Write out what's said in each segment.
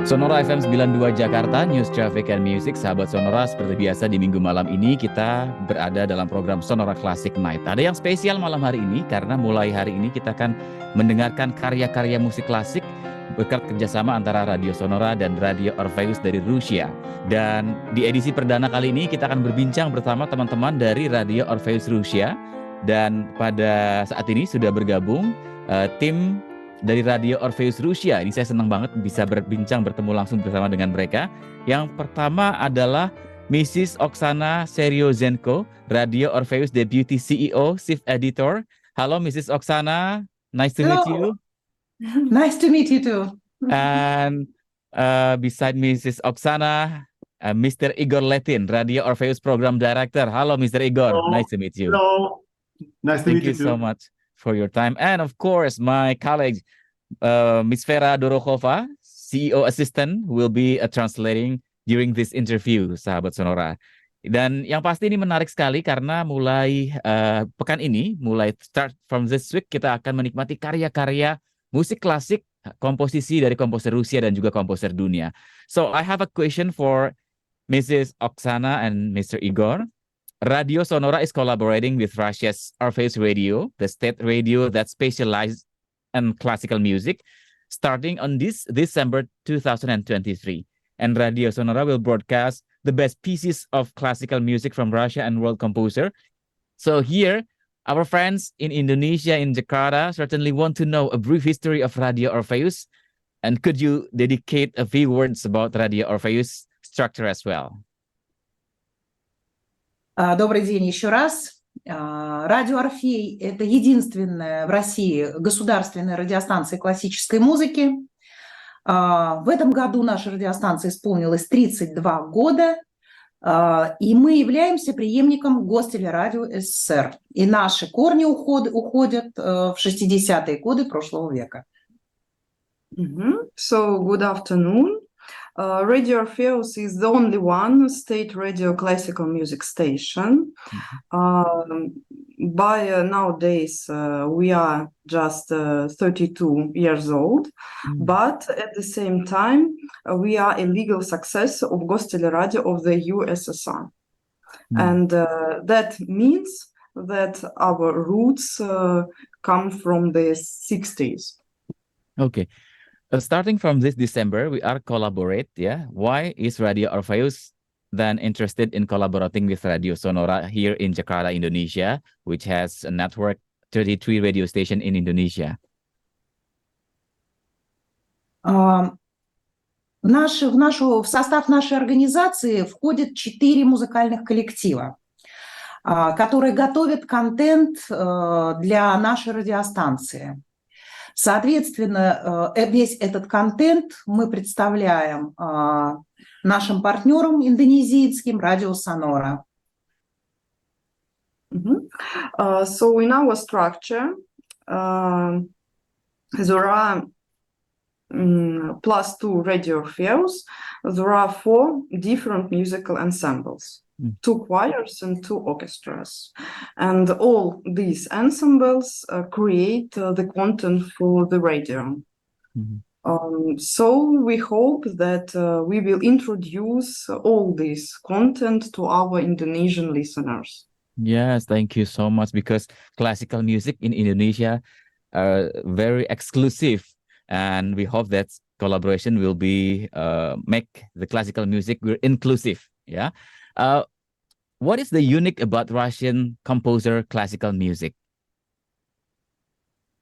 Sonora FM 92 Jakarta, News Traffic and Music. Sahabat Sonora, seperti biasa di minggu malam ini kita berada dalam program Sonora Classic Nite. Ada yang spesial malam hari ini karena mulai hari ini kita akan mendengarkan karya-karya musik klasik berkat kerjasama antara Radio Sonora dan Radio Orpheus dari Rusia. Dan di edisi perdana kali ini kita akan berbincang bersama teman-teman dari Radio Orpheus Rusia. Dan pada saat ini sudah bergabung tim dari Radio Orpheus Rusia. Ini saya senang banget bisa berbincang, bertemu langsung bersama dengan mereka. Yang pertama adalah Mrs. Oksana Seriozhenko, Radio Orpheus Deputy CEO, Chief Editor. Halo Mrs. Oksana, nice to meet you. Nice to meet you too. And beside Mrs. Oksana, Mr. Igor Letin, Radio Orpheus Program Director. Halo Mr. Igor, Hello. Nice to meet you. Hello, nice to meet you Thank you too. so much for your time. And of course, my colleague, Ms. Vera Dorokhova, CEO Assistant, will be translating during this interview, Sahabat Sonora. Dan yang pasti ini menarik sekali karena mulai pekan ini, mulai start from this week, kita akan menikmati karya-karya musik klasik, komposisi dari komposer Rusia dan juga komposer dunia. So I have a question for Mrs. Oksana and Mr. Igor. Radio Sonora is collaborating with Russia's Orpheus Radio, the state radio that specializes in classical music, starting on this December 2023. And Radio Sonora will broadcast the best pieces of classical music from Russia and world composer. So here, our friends in Indonesia, in Jakarta, certainly want to know a brief history of Radio Orpheus. And could you dedicate a few words about Radio Orpheus structure as well? Добрый день еще раз. Радио Орфей – это единственная в России государственная радиостанция классической музыки. В этом году наша радиостанция исполнилась 32 года, и мы являемся преемником Гостелерадио СССР. И наши корни уходят в 60-е годы прошлого века. So, good afternoon. Radio Orpheus is the only one state radio classical music station. By nowadays, we are just 32 years old, but at the same time, we are a legal success of Gosteleradyo of the USSR. And that means that our roots come from the 60s. Okay. Starting from this December, we are collaborate, yeah? Why is Radio Orpheus then interested in collaborating with Radio Sonora here in Jakarta, Indonesia, which has a network 33 radio station in Indonesia? В состав нашей организации входят 4 музыкальных коллектива, которые готовят контент для нашей радиостанции. Соответственно, весь этот контент мы представляем нашим партнерам индонезийским Radio Sonora. So in our structure, there are plus 2 Radio Orpheus, there are 4 different musical ensembles. 2 choirs and 2 orchestras, and all these ensembles create the content for the radio. So we hope that we will introduce all this content to our Indonesian listeners. Yes, thank you so much, because classical music in Indonesia are very exclusive, and we hope that collaboration will be make the classical music inclusive. Yeah. What is the unique about Russian composer classical music?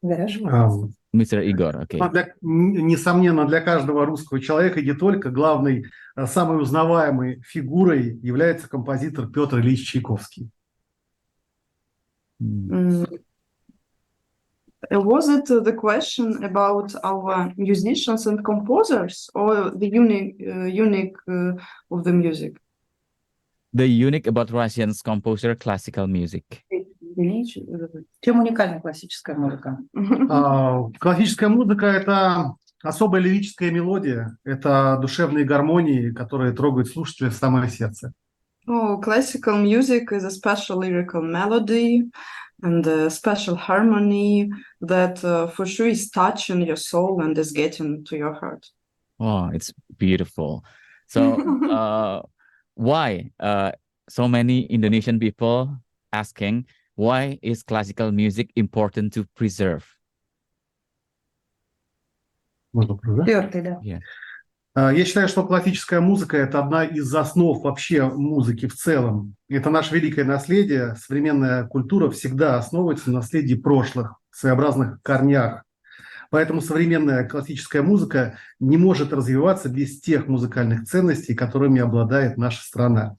Mr. Igor, okay. Несомненно, для каждого русского человека, не только, главной, самой узнаваемой фигурой является композитор Петр Ильич Чайковский. Was it the question about our musicians and composers, or the unique of the music? The unique about Russian's composer classical music. Чем уникальна классическая музыка? Классическая музыка – это особая лирическая мелодия, это душевные гармонии, которые трогают слушателя в самое сердце. Oh, classical music is a special lyrical melody and a special harmony that for sure is touching your soul and is getting to your heart. Oh, it's beautiful. So, why so many Indonesian people asking why is classical music important to preserve? Мой вопрос, да? Четвертый, да. Yeah. Я считаю, что классическая музыка – это одна из основ вообще музыки в целом. Это наше великое наследие. Современная культура всегда основывается на наследии прошлых, своеобразных корнях. Поэтому современная классическая музыка не может развиваться без тех музыкальных ценностей, которыми обладает наша страна.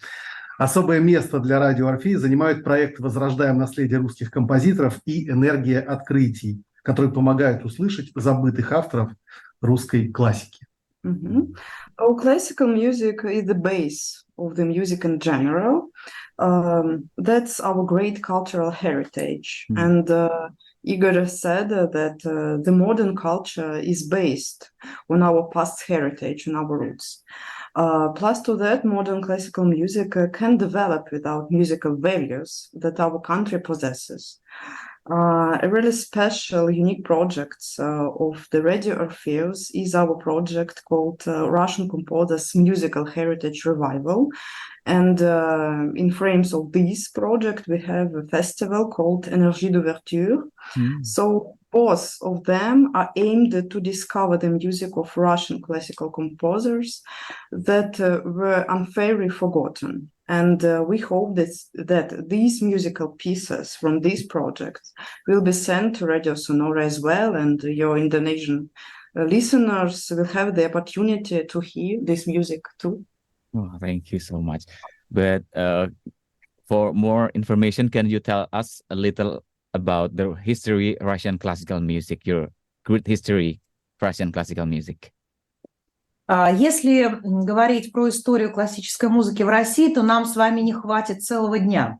Особое место для радио «Орфей» занимают проект «Возрождаем наследие русских композиторов» и «Энергия открытий», которые помогают услышать забытых авторов русской классики. Mhm. Oh, classical music is the base of the music in general. That's our great cultural heritage. And Igor said that the modern culture is based on our past heritage and our roots. Plus to that, modern classical music can develop without musical values that our country possesses. A really special, unique project of the Radio Orpheus is our project called Russian Composers Musical Heritage Revival. And in frames of this project, we have a festival called Énergie d'ouverture. So both of them are aimed to discover the music of Russian classical composers that were unfairly forgotten. And we hope that these musical pieces from these projects will be sent to Radio Sonora as well, and your Indonesian listeners will have the opportunity to hear this music too. Oh, thank you so much. But for more information, can you tell us a little about the history Russian classical music, your good history Russian classical music? Если говорить про историю классической музыки в России, то нам с вами не хватит целого дня.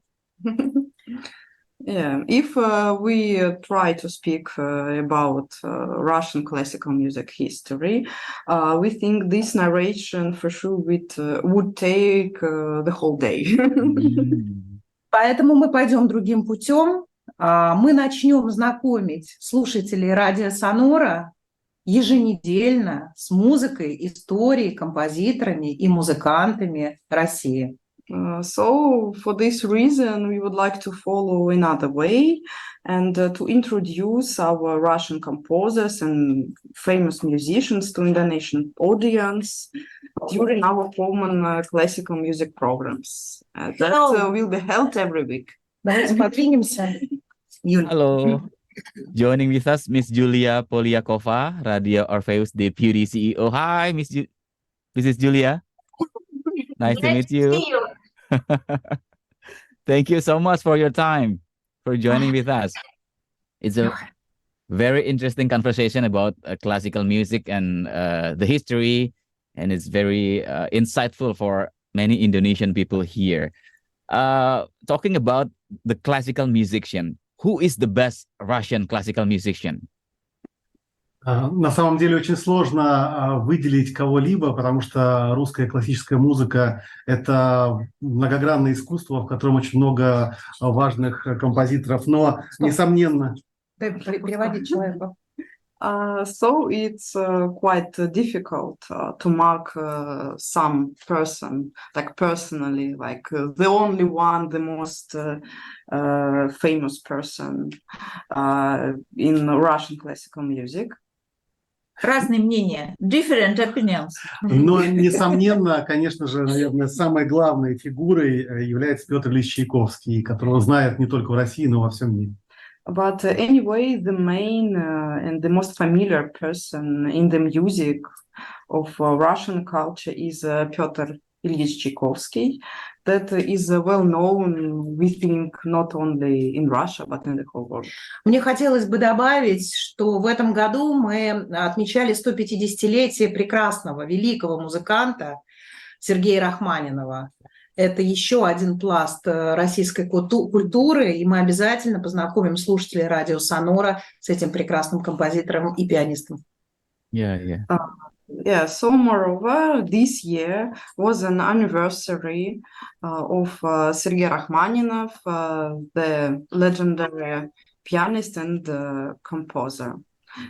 Yeah, if we try to speak about Russian classical music history, we think this narration for sure would take the whole day. Поэтому мы пойдем другим путем. Мы начнем знакомить слушателей радио Сонора еженедельно с музыкой, историей, композиторами и музыкантами России. So for this reason, we would like to follow another way and to introduce our Russian composers and famous musicians to Indonesian audience during our common classical music programs. That will be held every week. Давайте подвинемся. Юля. Hello. Joining with us, Miss Julia Polyakova, Radio Orpheus Deputy CEO. Hi, Mrs. Julia. Nice to meet you. Thank you so much for your time, for joining with us. It's a very interesting conversation about classical music and the history, and it's very insightful for many Indonesian people here. Talking about the classical musician, who is the best Russian classical musician? На самом деле очень сложно выделить кого-либо, потому что русская классическая музыка – это многогранное искусство, в котором очень много важных композиторов, но, несомненно… Переводить человека. So it's quite difficult to mark some person, like personally, like the only one, the most famous person in Russian classical music. Разные мнения, different opinions. Но, несомненно, конечно же, наверное, самой главной фигурой является Петр Ильич Чайковский, которого знают не только в России, но и во всем мире. But anyway, the main and the most familiar person in the music of Russian culture is Petr Ilyich Tchaikovsky. That is well known, we think, not only in Russia, but in the whole world. Мне хотелось бы добавить, что в этом году мы отмечали 150-летие прекрасного, великого музыканта Сергея Рахманинова. Это еще один пласт российской культуры, и мы обязательно познакомим слушателей радио Сонора с этим прекрасным композитором и пианистом. Yeah, so moreover, this year was an anniversary of Sergei Rachmaninov, the legendary pianist and composer.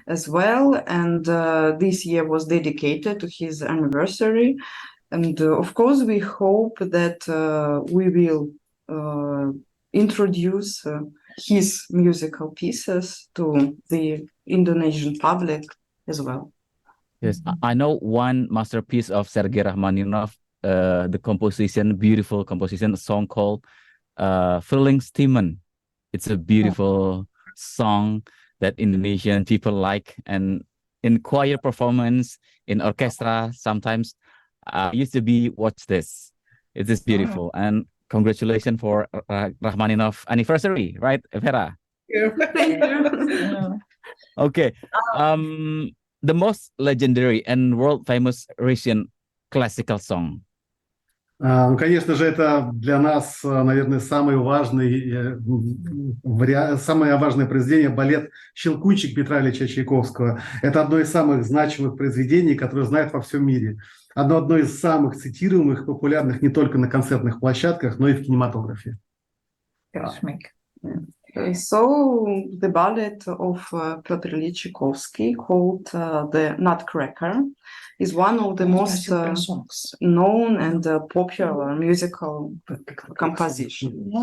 as well. And this year was dedicated to his anniversary. And of course, we hope that we will introduce his musical pieces to the Indonesian public as well. Yes, I know one masterpiece of Sergei Rachmaninov, the composition, beautiful composition, a song called Verlingstimmen. It's a beautiful song that Indonesian people like, and in choir performance, in orchestra, sometimes I used to be watch this. It is beautiful, and congratulations for Rachmaninov anniversary, right, Vera? Thank you. Okay. The most legendary and world famous Russian classical song. Ну, конечно же, это для нас, наверное, самое важное произведение — балет «Щелкунчик» Петра Ильича Чайковского. Это одно из самых значимых произведений, которые знают во всем мире. Одно из самых цитируемых, популярных не только на концертных площадках, но и в кинематографе. So the ballet of Piotr Ilyich Tchaikovsky, called the Nutcracker, is one of the most known and popular musical compositions.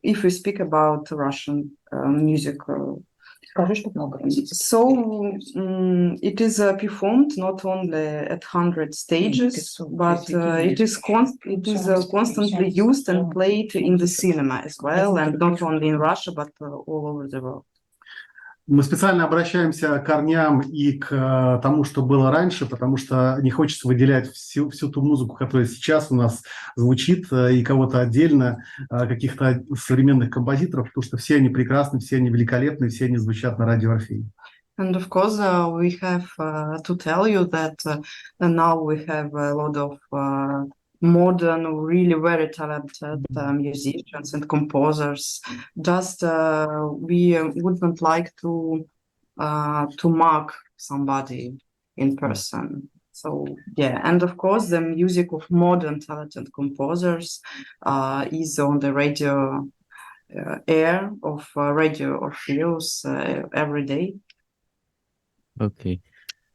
If we speak about Russian music, so it is performed not only at 100 stages, but it is constantly used and played in the cinema as well, and not only in Russia, but all over the world. Мы специально обращаемся к корням и к тому, что было раньше, потому что не хочется выделять всю ту музыку, которая сейчас у нас звучит, и кого-то отдельно, каких-то современных композиторов, потому что все они прекрасны, все они великолепны, все они звучат на радио Орфей. And of course, we have to tell you that now we have a lot of modern, really very talented musicians and composers. Just we wouldn't like to mark somebody in person. So yeah, and of course, the music of modern talented composers is on the radio air of Radio Orpheus every day. Okay.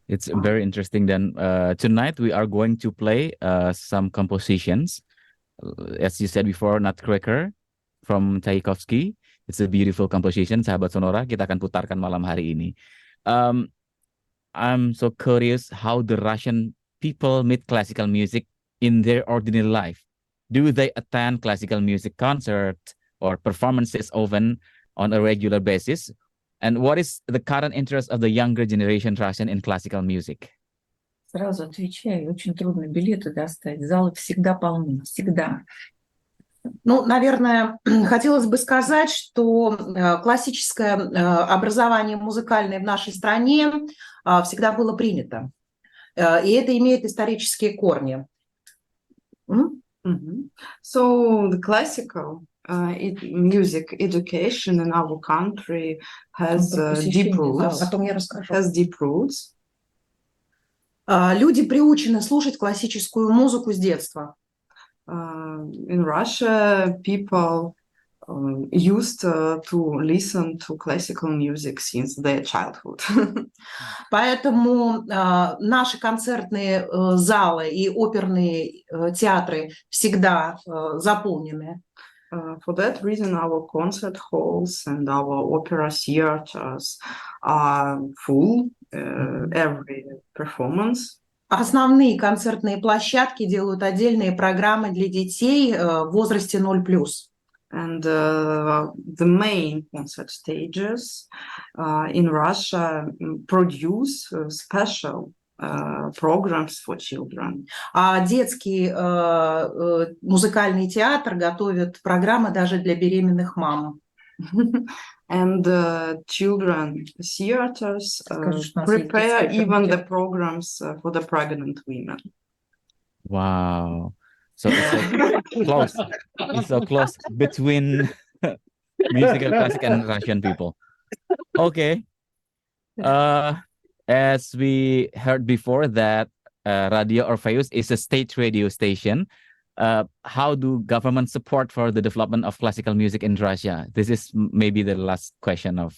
It's very interesting. Then tonight we are going to play some compositions. As you said before, Nutcracker from Tchaikovsky. It's a beautiful composition. Sahabat Sonora, kita akan putarkan malam hari ini. I'm so curious how the Russian people meet classical music in their ordinary life. Do they attend classical music concerts or performances often on a regular basis? And what is the current interest of the younger generation Russian in classical music? Сразу отвечаю, очень трудно билеты достать. Залы всегда полны, всегда. Ну, наверное, хотелось бы сказать, что классическое образование музыкальное в нашей стране всегда было принято. И это имеет исторические корни. So the classical music education in our country has deep roots. Люди приучены слушать классическую музыку с детства. In Russia, people used to listen to classical music since their childhood. Поэтому наши концертные залы и оперные театры всегда заполнены. For that reason, our concert halls and our opera theaters are full every performance. Основные концертные площадки делают отдельные программы для детей в возрасте 0+. And the main concert stages in Russia produce special programs for children. А детский музыкальный театр готовит программы даже для беременных мам. And children theaters prepare even the programs for the pregnant women. Wow. So it's so close between musical classic and Russian people. Okay. As we heard before that Radio Orpheus is a state radio station. How do government support for the development of classical music in Russia? This is maybe the last question of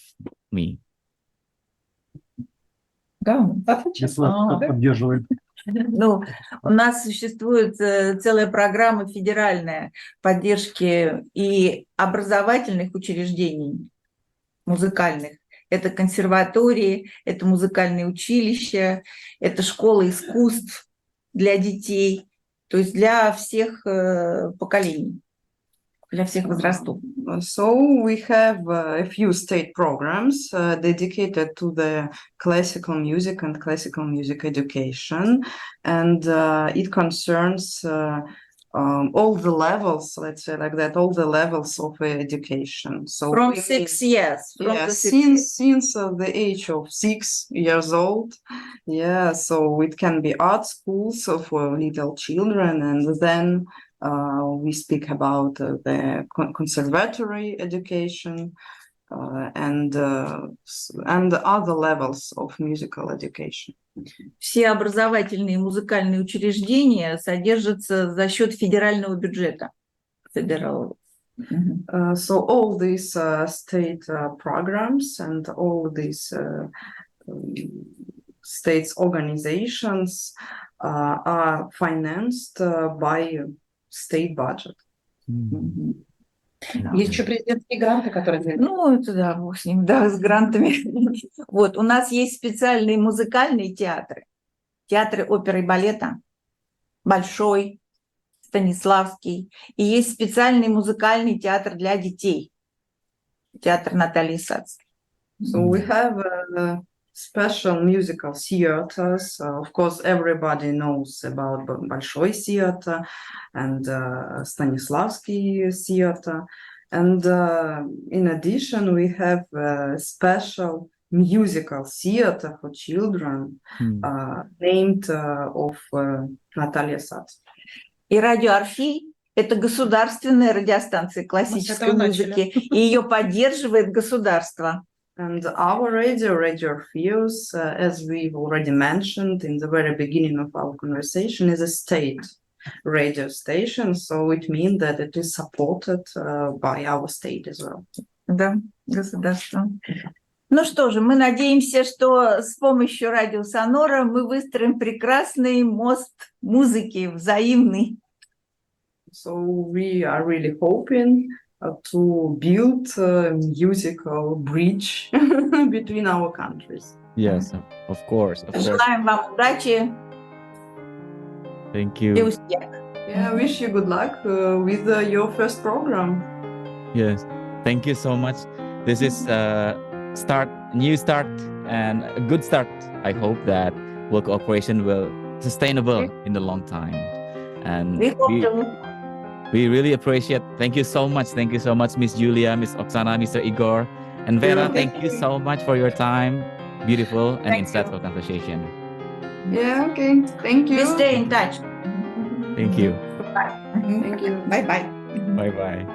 me. Гаум. Государство поддерживает. Ну, у нас существует целая программа федеральная поддержки и образовательных учреждений музыкальных. Это консерватории, это музыкальные училища, это школы искусств для детей, то есть для всех поколений, для всех возрастов. So we have a few state programs dedicated to the classical music and classical music education, and it concerns all the levels, let's say like that, all the levels of education. So From 6 years. From yeah, the 6 years. since the age of 6 years old, yeah. So it can be art schools for little children, and then we speak about the conservatory education and other levels of musical education. Все образовательные и музыкальные учреждения содержатся за счет федерального бюджета. Federal. So all these state programs and all these states organizations are financed by state budget. Есть еще президентские гранты, которые делают. Ну, это да, бог с ним, да, с грантами. Вот, у нас есть специальные музыкальные театры. Театры оперы и балета. Большой, Станиславский. И есть специальный музыкальный театр для детей. Театр Натальи Сацкой. So we have special musical theaters. Of course, everybody knows about Большой theater and Stanislavski theater. And in addition, we have a special musical theater for children named of Natalia Sats. И радио Орфей – это государственная радиостанция классической музыки, и ее поддерживает государство. And our radio, Radio Orpheus, as we've already mentioned in the very beginning of our conversation, is a state radio station, so it means that it is supported by our state as well. Да, государство. Ну что же, мы надеемся, что с помощью радио Сонора мы выстроим прекрасный мост музыки, взаимный. So we are really hoping to build a musical bridge between our countries. Yes, of course. Желаем вам удачи Thank и you. успеха. Yeah, I wish you good luck with your first program. Yes, thank you so much. This is new start and a good start. I hope that work operation will sustainable in the long time. And We hope to. we really appreciate. Thank you so much, Miss Julia, Miss Oksana, Mr. Igor, and Vera. Thank you so much for your time. Beautiful and Thank insightful conversation. Yeah, okay. Thank you. We stay in touch. Thank you. Thank you. Bye-bye. Bye bye.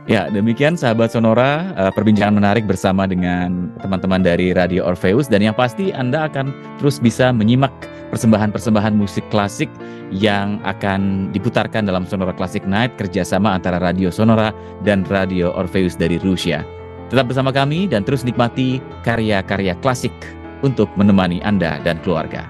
Ya, demikian sahabat Sonora, perbincangan menarik bersama dengan teman-teman dari Radio Orpheus, dan yang pasti Anda akan terus bisa menyimak persembahan-persembahan musik klasik yang akan diputarkan dalam Sonora Classic Nite kerjasama antara Radio Sonora dan Radio Orpheus dari Rusia. Tetap bersama kami dan terus nikmati karya-karya klasik untuk menemani Anda dan keluarga.